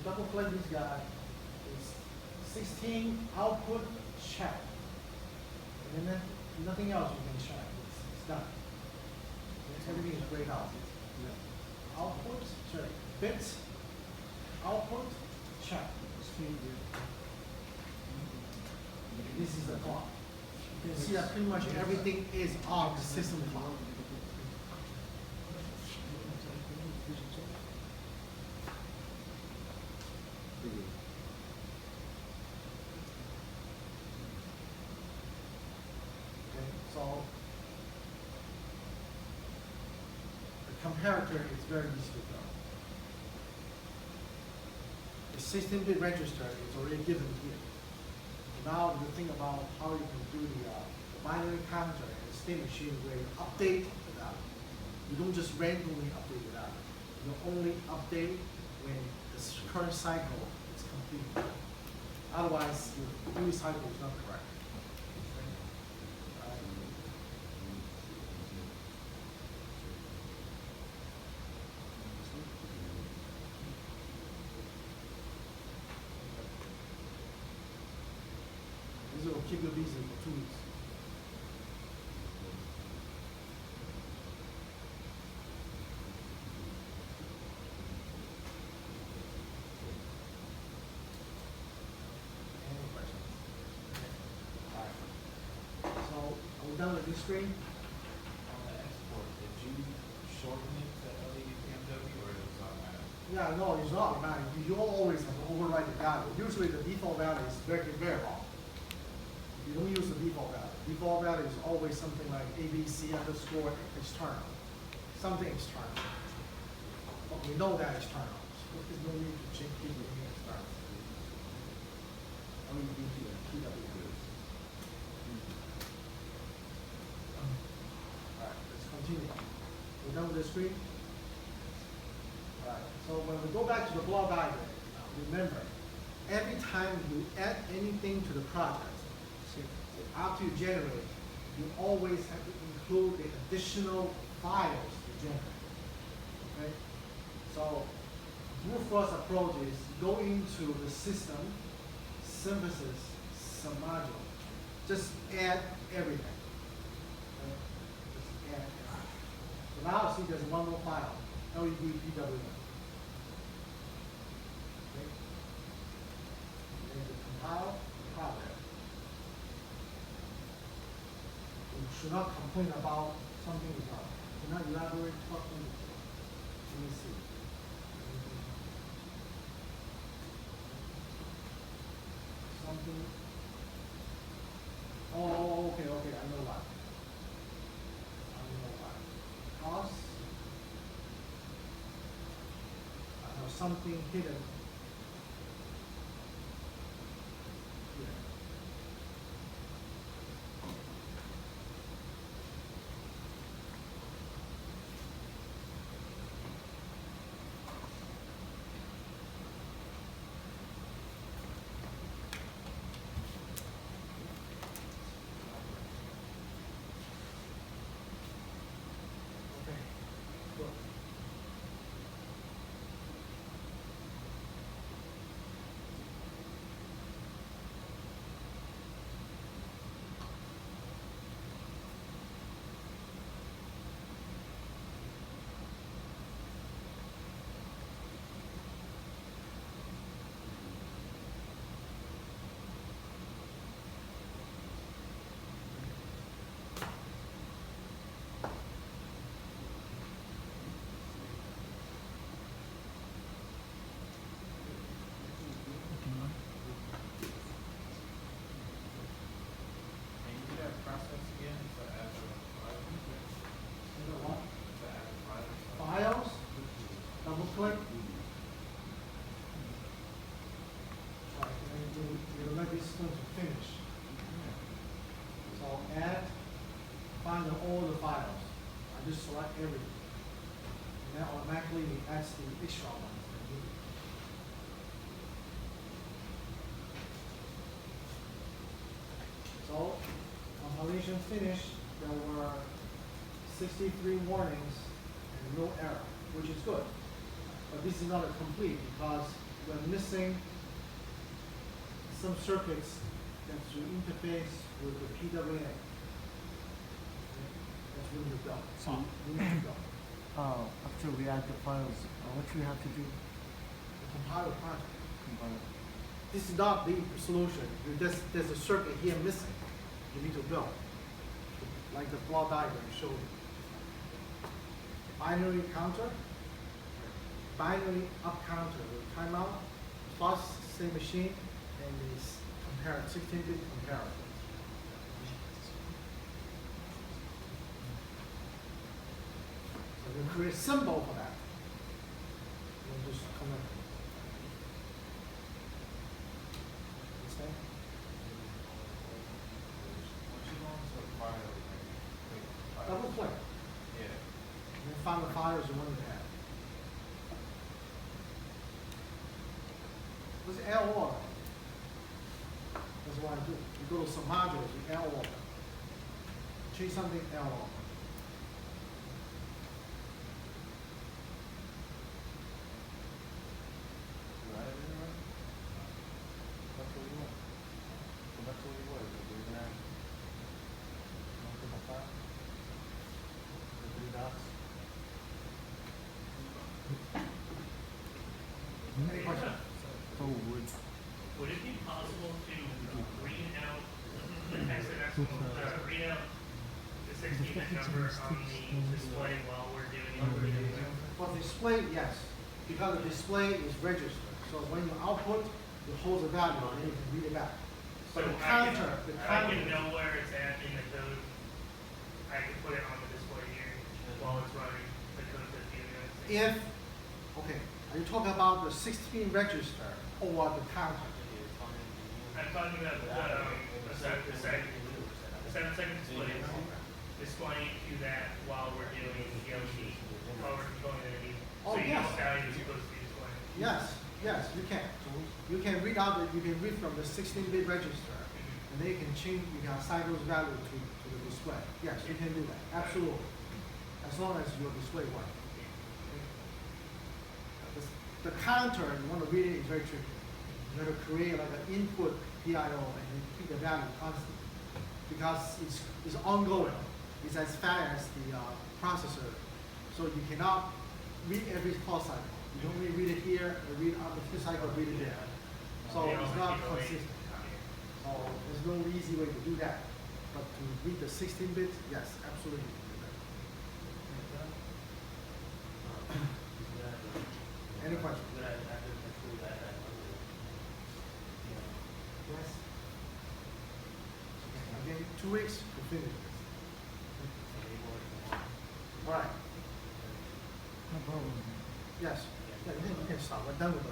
double click this guy, it's 16 output check. And then nothing else you can check. It's done. Everything is grayed out. Output check. Bits output check. This is the clock. You can see that pretty much everything is on the system clock. Okay, so the comparator is very easy to do. The 16-bit register is already given here. Now you think about how you can do the binary counter and state machine where you update the value. You don't just randomly update the value. You only update when the current cycle is complete. Otherwise, your new cycle is not correct. This will keep you busy for 2 weeks. Any questions? All right. So are we done with this screen? On the export, did you shorten it to LEDPMW or it was automatic? Yeah, no, it's not automatic. You always have to override the value. Usually the default value is very, very long. You don't use the default value. Default value is always something like ABC underscore external. Something external. But we know that external. So there's no need to change anything external. LEDP and PW. Alright, let's continue. We're done with the screen? Alright, so when we go back to the block diagram, remember, every time you add anything to the project, after you generate, you always have to include the additional files to generate. Okay? So, brute force approach is go into the system, synthesis, submodule. Just add everything. Okay? Just add everything. So now see there's one more file, LEDPW. Okay? And then you compile, compile it. You should not complain about something is wrong. Do not elaborate, talk to me. Let me see. Something. Oh, okay, I know why. Because I have something hidden here. Okay, good. Can you do that process again to add the file? You know what? To add the file? Files, double click. Alright, and then you let this one to finish. So add, find all the files. I just select everything. And that automatically adds the extra ones. that you need. So, compilation finished, there were 63 warnings and no error, which is good. But this is not a complete because we're missing some circuits that should interface with the PWA. That's where you go. So- We need to go. After we add the files, what we have to do? The compiler project. Compile. This is not the solution. There's a circuit here missing. You need to build. Like the block diagram showed you. Binary counter, binary up counter with timeout, plus same machine, and this compare 16-bit comparison. So we create a symbol for that. We'll just connect it. Okay? Once you go into a file, like, Double click. Yeah. And then find the files you want to have. What's L order? That's what I do. You go to some modules, you L order. Change something L order. You got it in there? That's what you want. So that's what you want, do that. Go to the file. The three dots. Any questions? So Would it be possible to read out the hexadecimal, read out the 16-bit number on the display while we're doing it? For display, yes, because the display is registered. So when you output, it holds a value and you can read it back. So But the I counter, can know where it's at in the code. I can put it on the display here while it's running the code that's being if, okay, are you talking about the 16 register or the counter? I'm talking about the 7-second display, displaying to that while we're doing Yoshi, while we're going to the, Oh, so you know yes. what value is supposed to be displaying. Yes, yes, you can. You can read out, you can read from the 16-bit register, and then you can change, you can assign those values to the display. Yes, you can do that, absolutely. As long as your display works. The counter, you want to read it, is very tricky. You have to create like an input PIO and you keep the value constant. Because it's ongoing. It's as fast as the processor. So you cannot read every clock cycle. You don't read it here, or read on the fifth cycle, read it there. So They it's always not keep it late. consistent. So there's no easy way to do that. But to read the 16-bit, yes, absolutely. you can do that. Any questions? Yes. Again, 2 weeks to finish this. All right. no problem. Yes. Yeah, you can stop. We're done with the